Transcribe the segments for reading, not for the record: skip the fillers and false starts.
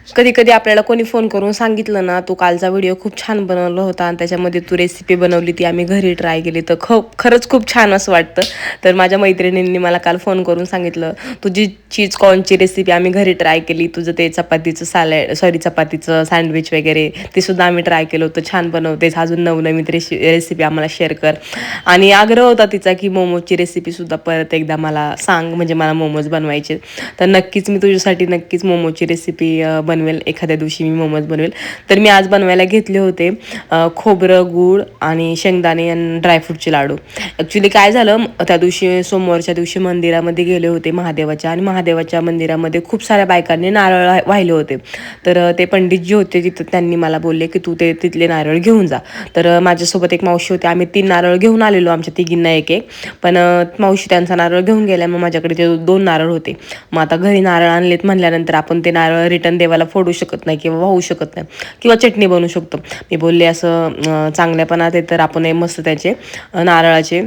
कधी कधी आपल्याला कोणी फोन करून सांगितलं ना, तू कालचा व्हिडिओ खूप छान बनवला होता आणि त्याच्यामध्ये तू रेसिपी बनवली ती आम्ही घरी ट्राय केली, तर खरंच खूप छान असं वाटतं. तर माझ्या मैत्रिणींनी मला काल फोन करून सांगितलं, तुझी चीज कॉर्नची रेसिपी आम्ही घरी ट्राय केली, तुझं ते चपातीचं चपातीचं सँडविच वगैरे ते सुद्धा आम्ही ट्राय केलं होतं, छान बनवतेस, अजून नवनवीन रेसिपी आम्हाला शेअर कर. आणि आग्रह होता तिचा की मोमोजची रेसिपीसुद्धा परत एकदा मला सांग, म्हणजे मला मोमोज बनवायचे. तर नक्कीच मी तुझ्यासाठी नक्कीच मोमोजची रेसिपी बनवेल, एखाद्या दिवशी मी मोमोज बनवेल. तर मी आज बनवायला घेतले होते खोबरं, गूळ आणि शेंगदाणे आणि ड्रायफ्रूटचे लाडू. ॲक्च्युली काय झालं, त्या दिवशी सोमवारच्या दिवशी मंदिरामध्ये गेले होते महादेवाच्या, आणि महादेवाच्या मंदिरामध्ये खूप साऱ्या बायकांनी नारळ वाहिले होते. तर ते पंडित जी होते तिथं त्यांनी मला बोलले की तू ते तिथले नारळ घेऊन जा. तर माझ्यासोबत एक मावशी होते, आम्ही 3 नारळ घेऊन आलेलो, आमच्या तिघींना एक एक. पण मावशी त्यांचा नारळ घेऊन गेल्या, मग माझ्याकडे ते 2 नारळ होते. मग आता घरी नारळ आणलेत म्हणल्यानंतर आपण ते नारळ रिटर्न देवाला फोडू शकत नाही किंवा वाहू शकत नाही, किंवा चटणी बनवू शकतो. मी बोलले असं चांगल्यापणात आहे तर आपण मस्त त्याचे नारळाचे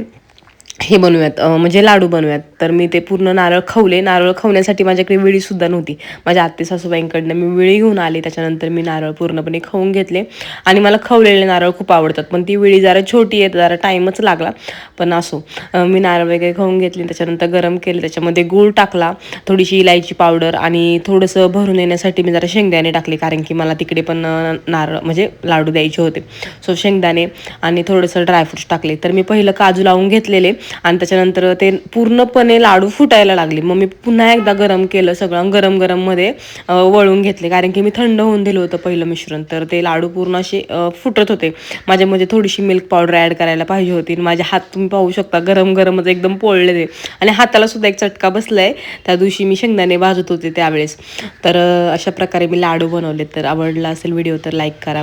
हे बनवूयात, म्हणजे लाडू बनवूयात. तर मी ते पूर्ण नारळ खवले. नारळ खवण्यासाठी माझ्याकडे विळीसुद्धा नव्हती, माझ्या आत्ते सासूबाईंकडनं मी विळी घेऊन आले. त्याच्यानंतर मी नारळ पूर्णपणे खवून घेतले, आणि मला खवलेले नारळ खूप आवडतात, पण ती विळी जरा छोटी आहे, जरा टाईमच लागला. पण असो, मी नारळ वगैरे खवून घेतले. त्याच्यानंतर गरम केले, त्याच्यामध्ये गूळ टाकला, थोडीशी इलायची पावडर, आणि थोडंसं भरून येण्यासाठी मी जरा शेंगदाणे टाकले, कारण की मला तिकडे पण नारळ म्हणजे लाडू द्यायचे होते. सो शेंगदाणे आणि थोडंसं ड्रायफ्रूट्स टाकले. तर मी पहिलं काजू लावून घेतलेले, आणि त्याच्यानंतर ते पूर्णपणे लाडू फुटायला लागले. मग मी पुन्हा एकदा गरम केलं, सगळं गरममध्ये वळून घेतले, कारण की मी थंड होऊन दिलं होतं पहिलं मिश्रण. तर ते लाडू पूर्ण असे फुटत होते. माझ्यामध्ये थोडीशी मिल्क पावडर ॲड करायला पाहिजे होती. माझे हात तुम्ही पाहू शकता, गरमच एकदम पोळले ते, आणि हाताला सुद्धा एक चटका बसलाय. त्या दिवशी मी शेंगदाणे भाजत होते त्यावेळेस. तर अशा प्रकारे मी लाडू बनवले. तर आवडला असेल व्हिडिओ तर लाईक करा.